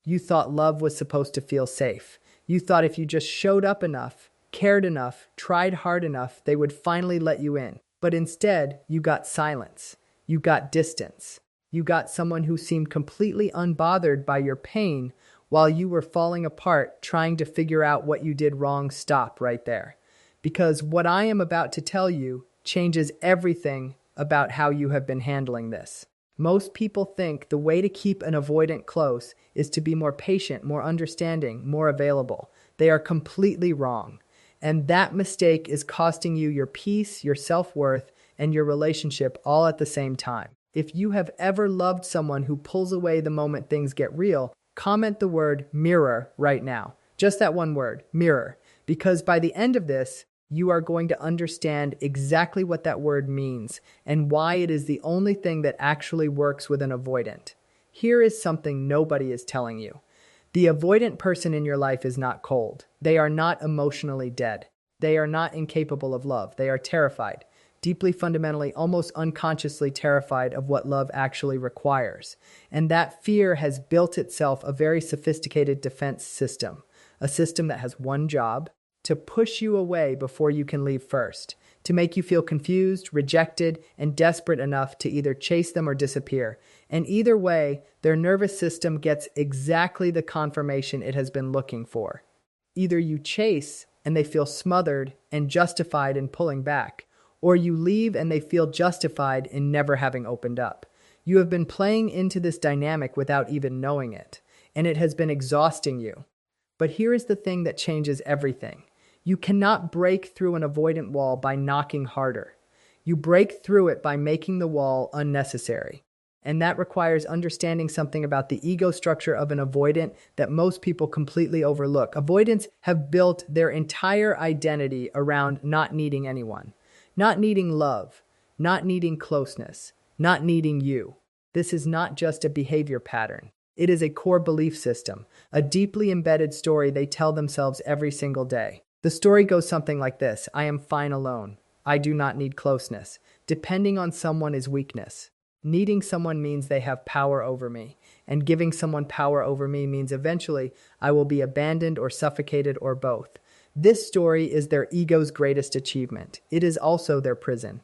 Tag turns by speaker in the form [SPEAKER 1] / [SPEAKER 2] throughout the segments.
[SPEAKER 1] You thought love was supposed to feel safe. You thought if you just showed up enough, cared enough, tried hard enough, they would finally let you in. But instead, you got silence. You got distance. You got someone who seemed completely unbothered by your pain while you were falling apart trying to figure out what you did wrong. Stop right there. Because what I am about to tell you changes everything about how you have been handling this. Most people think the way to keep an avoidant close is to be more patient, more understanding, more available. They are completely wrong. And that mistake is costing you your peace, your self-worth, and your relationship all at the same time. If you have ever loved someone who pulls away the moment things get real, comment the word mirror right now. Just that one word, mirror. Because by the end of this, you are going to understand exactly what that word means and why it is the only thing that actually works with an avoidant. Here is something nobody is telling you. The avoidant person in your life is not cold. They are not emotionally dead. They are not incapable of love. They are terrified, deeply fundamentally, almost unconsciously terrified of what love actually requires. And that fear has built itself a very sophisticated defense system, a system that has one job: to push you away before you can leave first, to make you feel confused, rejected, and desperate enough to either chase them or disappear. And either way, their nervous system gets exactly the confirmation it has been looking for. Either you chase and they feel smothered and justified in pulling back, or you leave and they feel justified in never having opened up. You have been playing into this dynamic without even knowing it, and it has been exhausting you. But here is the thing that changes everything. You cannot break through an avoidant wall by knocking harder. You break through it by making the wall unnecessary. And that requires understanding something about the ego structure of an avoidant that most people completely overlook. Avoidants have built their entire identity around not needing anyone, not needing love, not needing closeness, not needing you. This is not just a behavior pattern. It is a core belief system, a deeply embedded story they tell themselves every single day. The story goes something like this: I am fine alone. I do not need closeness. Depending on someone is weakness. Needing someone means they have power over me. And giving someone power over me means eventually I will be abandoned or suffocated or both. This story is their ego's greatest achievement. It is also their prison.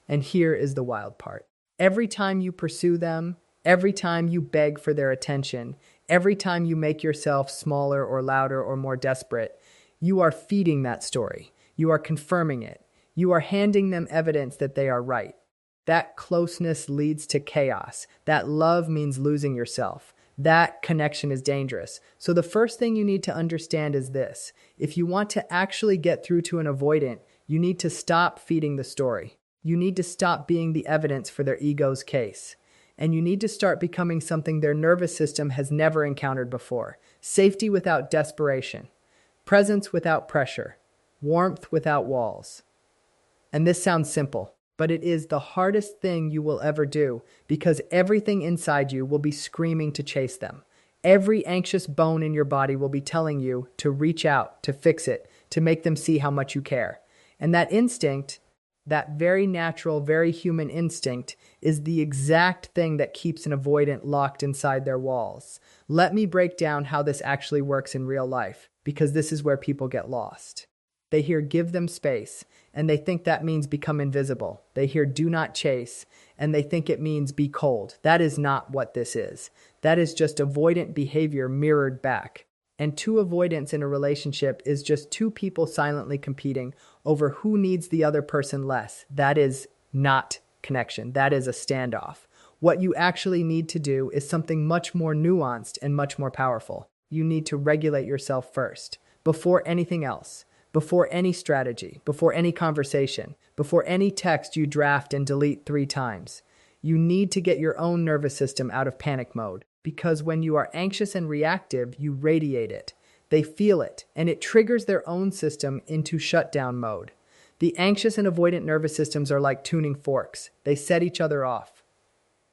[SPEAKER 1] And here is the wild part. Every time you pursue them, every time you beg for their attention, every time you make yourself smaller or louder or more desperate, you are feeding that story. You are confirming it. You are handing them evidence that they are right. That closeness leads to chaos. That love means losing yourself. That connection is dangerous. So the first thing you need to understand is this: if you want to actually get through to an avoidant, you need to stop feeding the story. You need to stop being the evidence for their ego's case. And you need to start becoming something their nervous system has never encountered before. Safety without desperation. Presence without pressure. Warmth without walls. And this sounds simple, but it is the hardest thing you will ever do, because everything inside you will be screaming to chase them. Every anxious bone in your body will be telling you to reach out, to fix it, to make them see how much you care. And that instinct, that very natural, very human instinct, is the exact thing that keeps an avoidant locked inside their walls. Let me break down how this actually works in real life, because this is where people get lost. They hear give them space, and they think that means become invisible. They hear do not chase, and they think it means be cold. That is not what this is. That is just avoidant behavior mirrored back. And two avoidants in a relationship is just two people silently competing over who needs the other person less. That is not connection. That is a standoff. What you actually need to do is something much more nuanced and much more powerful. You need to regulate yourself first, before anything else. Before any strategy, before any conversation, before any text you draft and delete 3 times. You need to get your own nervous system out of panic mode, because when you are anxious and reactive, you radiate it. They feel it, and it triggers their own system into shutdown mode. The anxious and avoidant nervous systems are like tuning forks. They set each other off.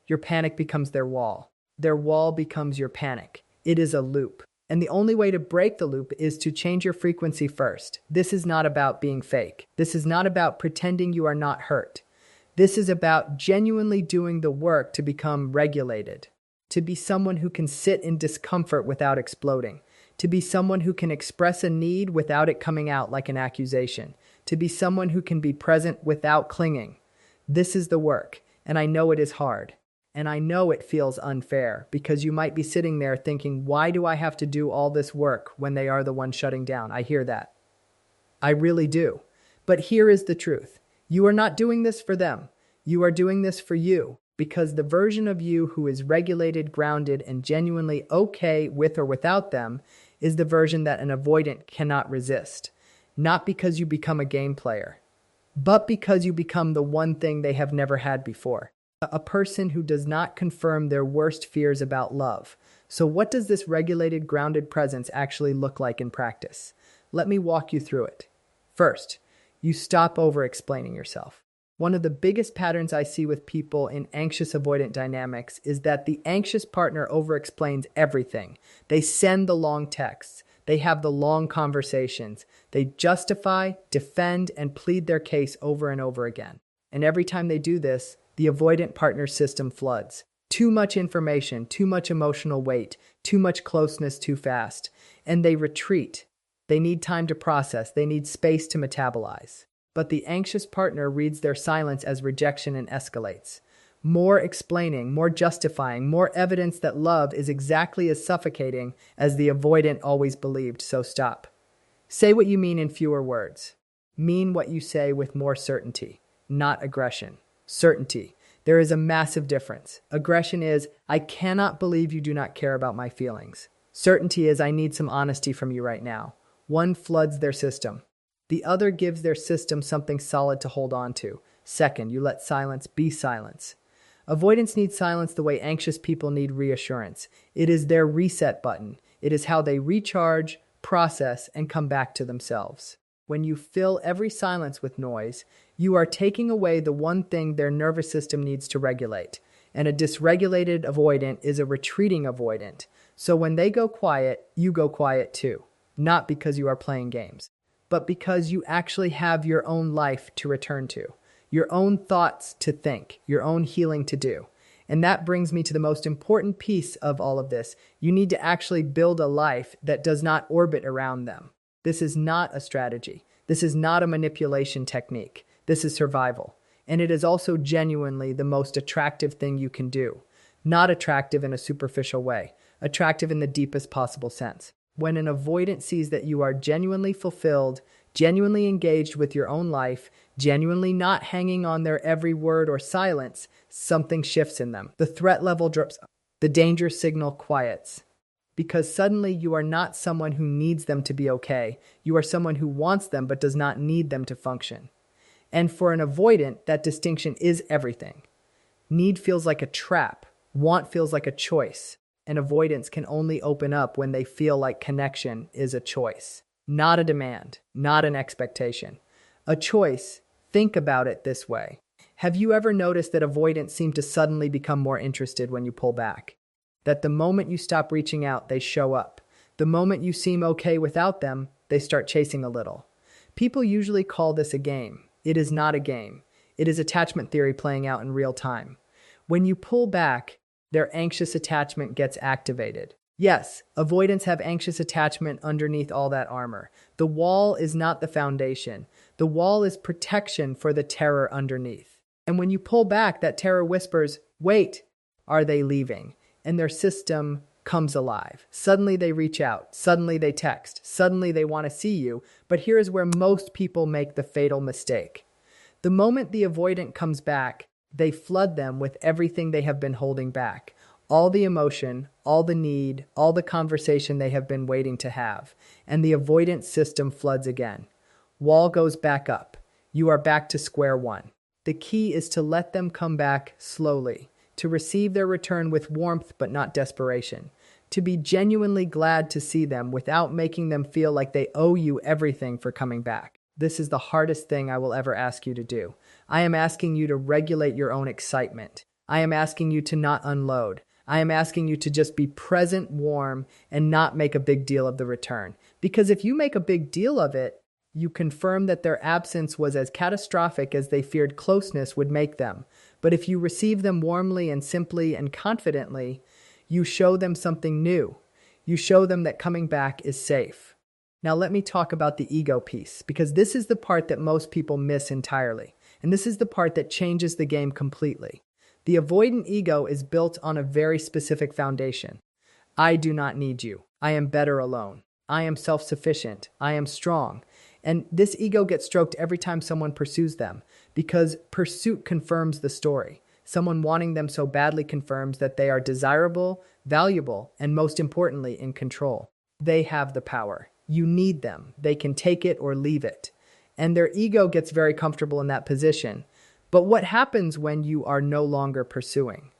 [SPEAKER 1] Your panic becomes their wall. Their wall becomes your panic. It is a loop. And the only way to break the loop is to change your frequency first. This is not about being fake. This is not about pretending you are not hurt. This is about genuinely doing the work to become regulated. to be someone who can sit in discomfort without exploding, to be someone who can express a need without it coming out like an accusation, to be someone who can be present without clinging. This is the work, and I know it is hard. And I know it feels unfair because you might be sitting there thinking, why do I have to do all this work when they are the one shutting down? I hear that. I really do. But here is the truth. You are not doing this for them. You are doing this for you because the version of you who is regulated, grounded, and genuinely okay with or without them is the version that an avoidant cannot resist. Not because you become a game player, but because you become the one thing they have never had before. A person who does not confirm their worst fears about love. So what does this regulated, grounded presence actually look like in practice? Let me walk you through it. First, you stop over-explaining yourself. One of the biggest patterns I see with people in anxious-avoidant dynamics is that the anxious partner over-explains everything. They send the long texts. They have the long conversations. They justify, defend, and plead their case over and over again. And every time they do this, the avoidant partner system floods. Too much information, too much emotional weight, too much closeness too fast. And they retreat. They need time to process. They need space to metabolize. But the anxious partner reads their silence as rejection and escalates. More explaining, more justifying, more evidence that love is exactly as suffocating as the avoidant always believed, so stop. Say what you mean in fewer words. Mean what you say with more certainty, not aggression. Certainty. There is a massive difference. Aggression is, I cannot believe you do not care about my feelings. Certainty is, I need some honesty from you right now. One floods their system. The other gives their system something solid to hold on to. Second, you let silence be silence. Avoidance needs silence the way anxious people need reassurance. It is their reset button. It is how they recharge, process, and come back to themselves. When you fill every silence with noise, you are taking away the one thing their nervous system needs to regulate. And a dysregulated avoidant is a retreating avoidant. So when they go quiet, you go quiet too. Not because you are playing games, but because you actually have your own life to return to, your own thoughts to think, your own healing to do. And that brings me to the most important piece of all of this. You need to actually build a life that does not orbit around them. This is not a strategy. This is not a manipulation technique. This is survival. And it is also genuinely the most attractive thing you can do. Not attractive in a superficial way. Attractive in the deepest possible sense. When an avoidant sees that you are genuinely fulfilled, genuinely engaged with your own life, genuinely not hanging on their every word or silence, something shifts in them. The threat level drops. The danger signal quiets. Because suddenly you are not someone who needs them to be okay. You are someone who wants them but does not need them to function. And for an avoidant, that distinction is everything. Need feels like a trap. Want feels like a choice. And avoidance can only open up when they feel like connection is a choice. Not a demand, not an expectation. A choice. Think about it this way. Have you ever noticed that avoidants seem to suddenly become more interested when you pull back? That the moment you stop reaching out, they show up. The moment you seem okay without them, they start chasing a little. People usually call this a game. It is not a game. It is attachment theory playing out in real time. When you pull back, their anxious attachment gets activated. Yes, avoidants have anxious attachment underneath all that armor. The wall is not the foundation. The wall is protection for the terror underneath. And when you pull back, that terror whispers, wait, are they leaving? And their system comes alive. Suddenly they reach out. Suddenly they text. Suddenly they want to see you. But here is where most people make the fatal mistake. The moment the avoidant comes back, they flood them with everything they have been holding back. All the emotion, all the need, all the conversation they have been waiting to have. And the avoidant system floods again. Wall goes back up. You are back to square one. The key is to let them come back slowly. To receive their return with warmth but not desperation. To be genuinely glad to see them without making them feel like they owe you everything for coming back. This is the hardest thing I will ever ask you to do. I am asking you to regulate your own excitement. I am asking you to not unload. I am asking you to just be present, warm, and not make a big deal of the return. Because if you make a big deal of it, you confirm that their absence was as catastrophic as they feared closeness would make them. But if you receive them warmly and simply and confidently, You show them something new. You show them that coming back is safe. Now let me talk about the ego piece, because this is the part that most people miss entirely. And this is the part that changes the game completely. The avoidant ego is built on a very specific foundation. I do not need you. I am better alone. I am self-sufficient. I am strong. And this ego gets stroked every time someone pursues them, because pursuit confirms the story. Someone wanting them so badly confirms that they are desirable, valuable, and most importantly, in control. They have the power. You need them. They can take it or leave it. And their ego gets very comfortable in that position. But what happens when you are no longer pursuing?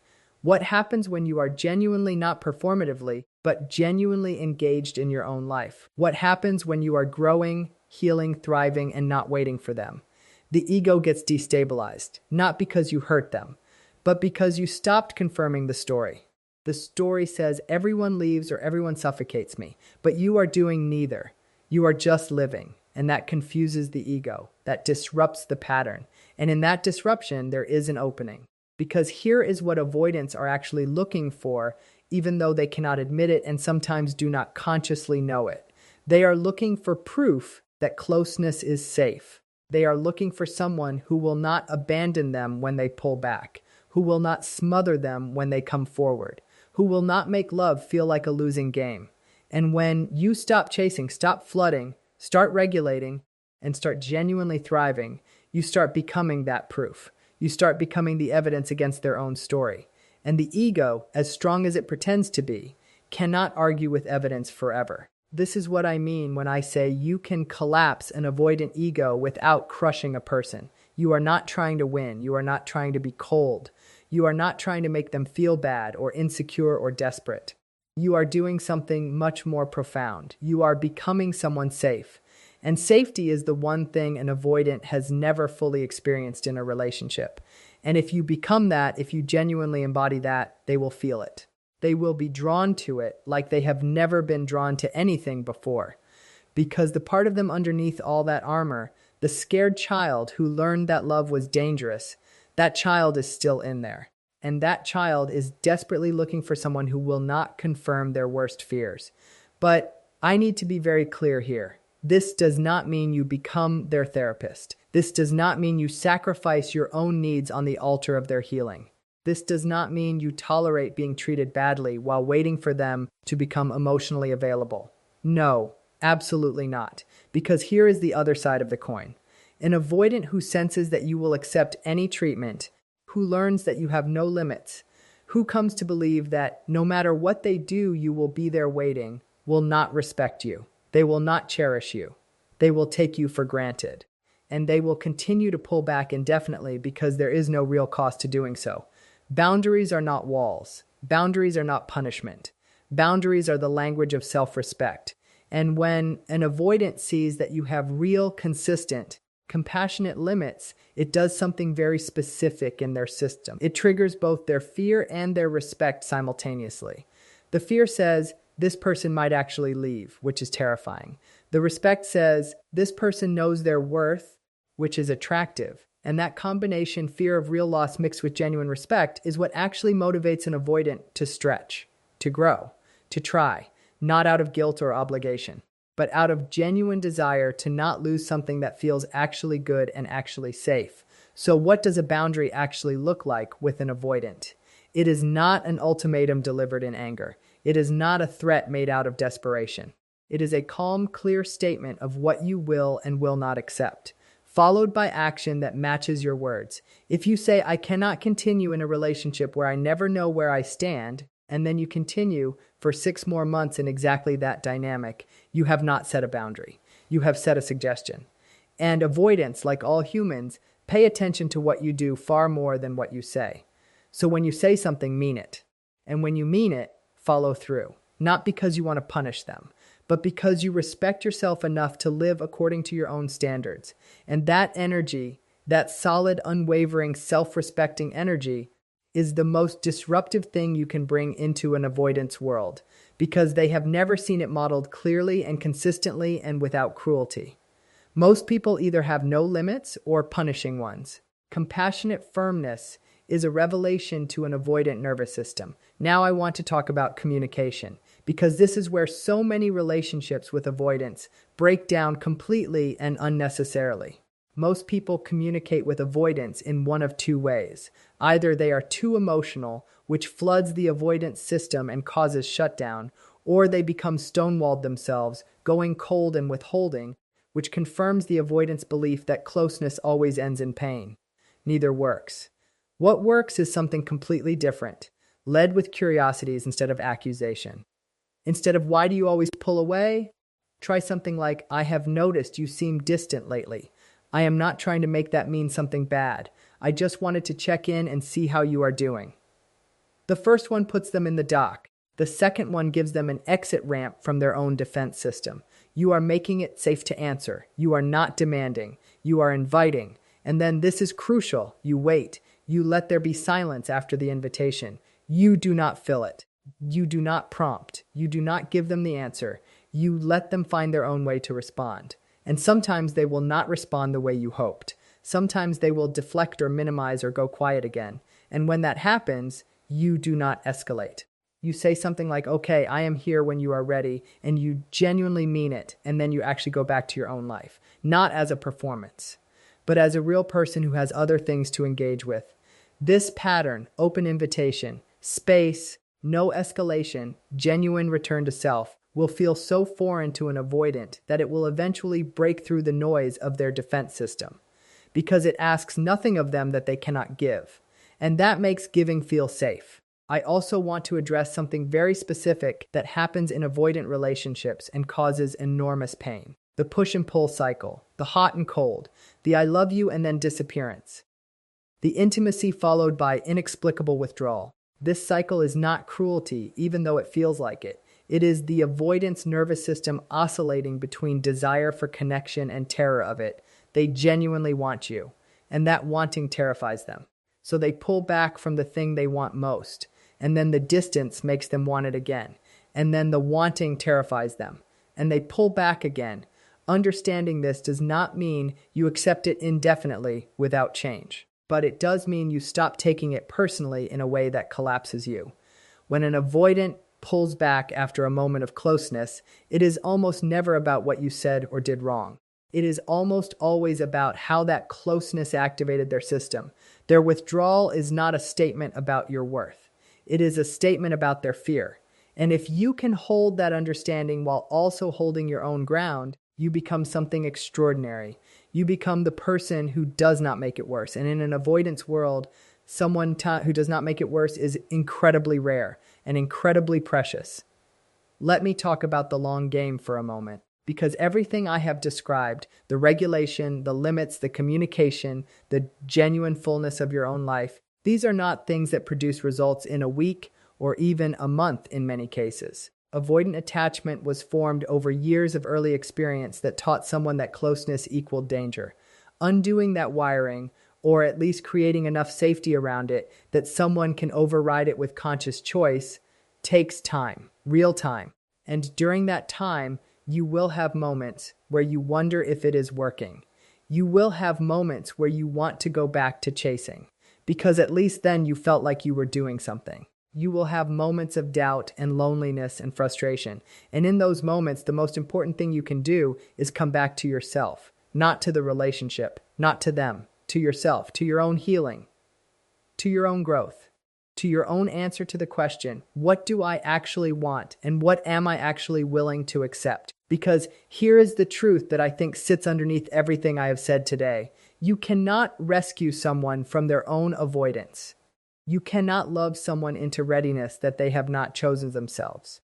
[SPEAKER 1] What happens when you are genuinely, not performatively, but genuinely engaged in your own life? What happens when you are growing, healing, thriving, and not waiting for them? The ego gets destabilized, not because you hurt them, but because you stopped confirming the story. The story says everyone leaves or everyone suffocates me, but you are doing neither. You are just living, and that confuses the ego. That disrupts the pattern. And in that disruption, there is an opening. Because here is what avoidants are actually looking for, even though they cannot admit it and sometimes do not consciously know it. They are looking for proof that closeness is safe. They are looking for someone who will not abandon them when they pull back, who will not smother them when they come forward, who will not make love feel like a losing game. And when you stop chasing, stop flooding, start regulating, and start genuinely thriving, you start becoming that proof. You start becoming the evidence against their own story. And the ego, as strong as it pretends to be, cannot argue with evidence forever. This is what I mean when I say you can collapse an avoidant ego without crushing a person. You are not trying to win. You are not trying to be cold. You are not trying to make them feel bad or insecure or desperate. You are doing something much more profound. You are becoming someone safe. And safety is the one thing an avoidant has never fully experienced in a relationship. And if you become that, if you genuinely embody that, they will feel it. They will be drawn to it like they have never been drawn to anything before. Because the part of them underneath all that armor, the scared child who learned that love was dangerous, that child is still in there. And that child is desperately looking for someone who will not confirm their worst fears. But I need to be very clear here. This does not mean you become their therapist. This does not mean you sacrifice your own needs on the altar of their healing. This does not mean you tolerate being treated badly while waiting for them to become emotionally available. No, absolutely not. Because here is the other side of the coin. An avoidant who senses that you will accept any treatment, who learns that you have no limits, who comes to believe that no matter what they do, you will be there waiting, will not respect you. They will not cherish you. They will take you for granted. And they will continue to pull back indefinitely because there is no real cost to doing so. Boundaries are not walls. Boundaries are not punishment. Boundaries are the language of self-respect. And when an avoidant sees that you have real, consistent, compassionate limits, it does something very specific in their system. It triggers both their fear and their respect simultaneously. The fear says, this person might actually leave, which is terrifying. The respect says, this person knows their worth, which is attractive. And that combination, fear of real loss mixed with genuine respect, is what actually motivates an avoidant to stretch, to grow, to try, not out of guilt or obligation, but out of genuine desire to not lose something that feels actually good and actually safe. So what does a boundary actually look like with an avoidant? It is not an ultimatum delivered in anger. It is not a threat made out of desperation. It is a calm, clear statement of what you will and will not accept, followed by action that matches your words. If you say, I cannot continue in a relationship where I never know where I stand, and then you continue for 6 more months in exactly that dynamic, you have not set a boundary. You have set a suggestion. And avoidance, like all humans, pay attention to what you do far more than what you say. So when you say something, mean it. And when you mean it, follow through. Not because you want to punish them, but because you respect yourself enough to live according to your own standards. And that energy, that solid, unwavering, self-respecting energy, is the most disruptive thing you can bring into an avoidance world, because they have never seen it modeled clearly and consistently and without cruelty. Most people either have no limits or punishing ones. Compassionate firmness is a revelation to an avoidant nervous system. Now I want to talk about communication, because this is where so many relationships with avoidance break down completely and unnecessarily. Most people communicate with avoidance in one of two ways. Either they are too emotional, which floods the avoidance system and causes shutdown, or they become stonewalled themselves, going cold and withholding, which confirms the avoidance belief that closeness always ends in pain. Neither works. What works is something completely different, led with curiosities instead of accusation. Instead of "why do you always pull away?" try something like "I have noticed you seem distant lately. I am not trying to make that mean something bad. I just wanted to check in and see how you are doing." The first one puts them in the dock. The second one gives them an exit ramp from their own defense system. You are making it safe to answer. You are not demanding. You are inviting. And then this is crucial. You wait. You let there be silence after the invitation. You do not fill it. You do not prompt. You do not give them the answer. You let them find their own way to respond. And sometimes they will not respond the way you hoped. Sometimes they will deflect or minimize or go quiet again. And when that happens, you do not escalate. You say something like, "Okay, I am here when you are ready," and you genuinely mean it, and then you actually go back to your own life. Not as a performance, but as a real person who has other things to engage with. This pattern, open invitation, space, no escalation, genuine return to self, will feel so foreign to an avoidant that it will eventually break through the noise of their defense system, because it asks nothing of them that they cannot give. And that makes giving feel safe. I also want to address something very specific that happens in avoidant relationships and causes enormous pain. The push and pull cycle, the hot and cold, the "I love you" and then disappearance. The intimacy followed by inexplicable withdrawal. This cycle is not cruelty, even though it feels like it. It is the avoidance nervous system oscillating between desire for connection and terror of it. They genuinely want you, and that wanting terrifies them. So they pull back from the thing they want most, and then the distance makes them want it again, and then the wanting terrifies them, and they pull back again. Understanding this does not mean you accept it indefinitely without change, but it does mean you stop taking it personally in a way that collapses you. When an avoidant pulls back after a moment of closeness, it is almost never about what you said or did wrong. It is almost always about how that closeness activated their system. Their withdrawal is not a statement about your worth. It is a statement about their fear. And if you can hold that understanding while also holding your own ground, you become something extraordinary. You become the person who does not make it worse. And in an avoidance world, someone who does not make it worse is incredibly rare and incredibly precious. Let me talk about the long game for a moment, because everything I have described, the regulation, the limits, the communication, the genuine fullness of your own life, these are not things that produce results in a week or even a month in many cases. Avoidant attachment was formed over years of early experience that taught someone that closeness equaled danger. Undoing that wiring, or at least creating enough safety around it that someone can override it with conscious choice, takes time, real time. And during that time, you will have moments where you wonder if it is working. You will have moments where you want to go back to chasing, because at least then you felt like you were doing something. You will have moments of doubt and loneliness and frustration. And in those moments, the most important thing you can do is come back to yourself, not to the relationship, not to them, to yourself, to your own healing, to your own growth, to your own answer to the question, what do I actually want and what am I actually willing to accept? Because here is the truth that I think sits underneath everything I have said today. You cannot rescue someone from their own avoidance. You cannot love someone into readiness that they have not chosen themselves.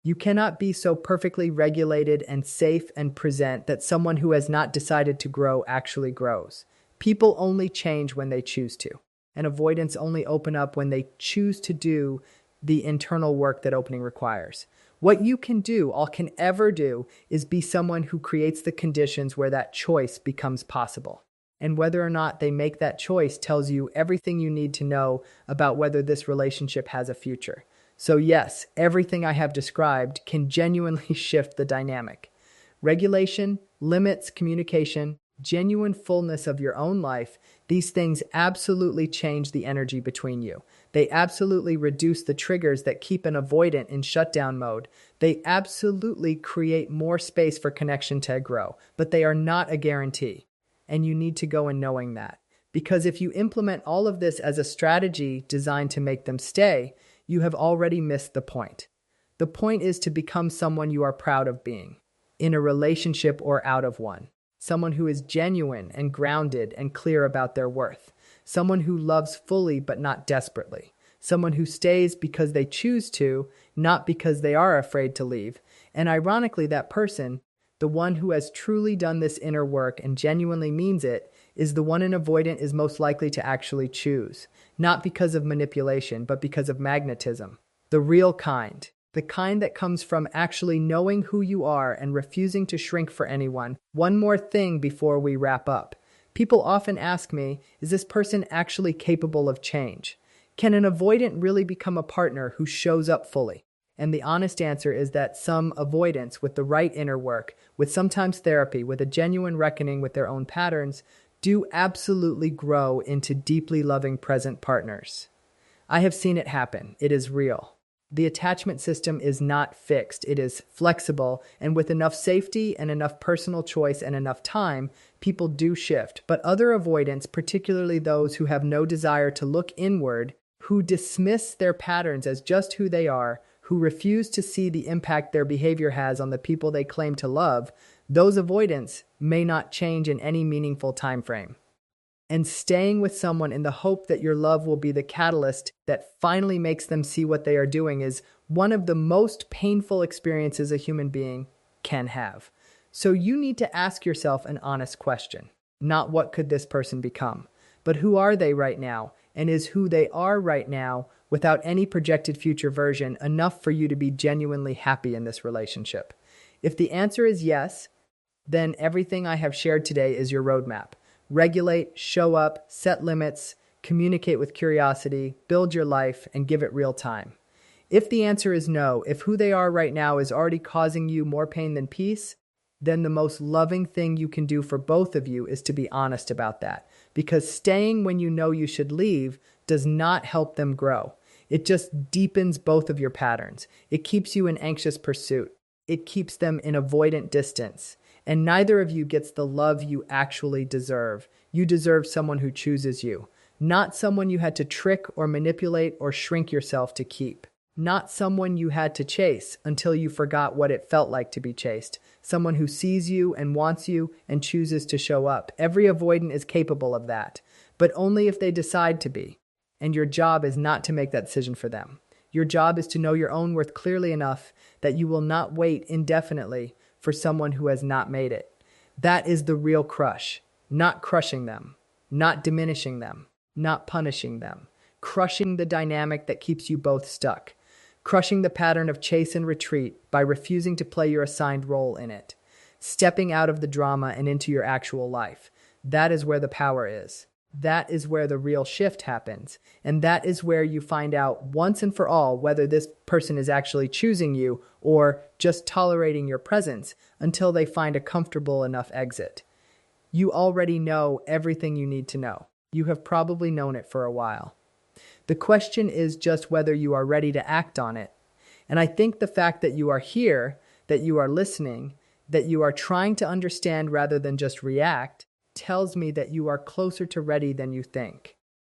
[SPEAKER 1] You cannot be so perfectly regulated and safe and present that someone who has not decided to grow actually grows. People only change when they choose to, and avoidants only open up when they choose to do the internal work that opening requires. What you can do, all can ever do, is be someone who creates the conditions where that choice becomes possible. And whether or not they make that choice tells you everything you need to know about whether this relationship has a future. So yes, everything I have described can genuinely shift the dynamic. Regulation, limits, communication, genuine fullness of your own life, these things absolutely change the energy between you. They absolutely reduce the triggers that keep an avoidant in shutdown mode. They absolutely create more space for connection to grow, but they are not a guarantee. And you need to go in knowing that. Because if you implement all of this as a strategy designed to make them stay, you have already missed the point. The point is to become someone you are proud of being, in a relationship or out of one. Someone who is genuine and grounded and clear about their worth. Someone who loves fully but not desperately. Someone who stays because they choose to, not because they are afraid to leave. And ironically, that person, the one who has truly done this inner work and genuinely means it, is the one an avoidant is most likely to actually choose. Not because of manipulation, but because of magnetism. The real kind. The kind that comes from actually knowing who you are and refusing to shrink for anyone. One more thing before we wrap up. People often ask me, is this person actually capable of change? Can an avoidant really become a partner who shows up fully? And the honest answer is that some avoidants with the right inner work, with sometimes therapy, with a genuine reckoning with their own patterns, do absolutely grow into deeply loving present partners. I have seen it happen. It is real. The attachment system is not fixed. It is flexible, and with enough safety and enough personal choice and enough time, people do shift. But other avoidants, particularly those who have no desire to look inward, who dismiss their patterns as just who they are, who refuse to see the impact their behavior has on the people they claim to love, those avoidants may not change in any meaningful time frame. And staying with someone in the hope that your love will be the catalyst that finally makes them see what they are doing is one of the most painful experiences a human being can have. So you need to ask yourself an honest question. Not what could this person become, but who are they right now? And is who they are right now, without any projected future version, enough for you to be genuinely happy in this relationship? If the answer is yes, then everything I have shared today is your roadmap. Regulate, show up, set limits, communicate with curiosity, build your life, and give it real time. If the answer is no, if who they are right now is already causing you more pain than peace, then the most loving thing you can do for both of you is to be honest about that. Because staying when you know you should leave does not help them grow. It just deepens both of your patterns. It keeps you in anxious pursuit. It keeps them in avoidant distance. And neither of you gets the love you actually deserve. You deserve someone who chooses you, not someone you had to trick or manipulate or shrink yourself to keep. Not someone you had to chase until you forgot what it felt like to be chased. Someone who sees you and wants you and chooses to show up. Every avoidant is capable of that, but only if they decide to be. And your job is not to make that decision for them. Your job is to know your own worth clearly enough that you will not wait indefinitely for someone who has not made it. That is the real crush. Not crushing them, not diminishing them, not punishing them. Crushing the dynamic that keeps you both stuck. Crushing the pattern of chase and retreat by refusing to play your assigned role in it. Stepping out of the drama and into your actual life. That is where the power is. That is where the real shift happens. And that is where you find out once and for all whether this person is actually choosing you or just tolerating your presence until they find a comfortable enough exit. You already know everything you need to know. You have probably known it for a while. The question is just whether you are ready to act on it. And I think the fact that you are here, that you are listening, that you are trying to understand rather than just react, tells me that you are closer to ready than you think.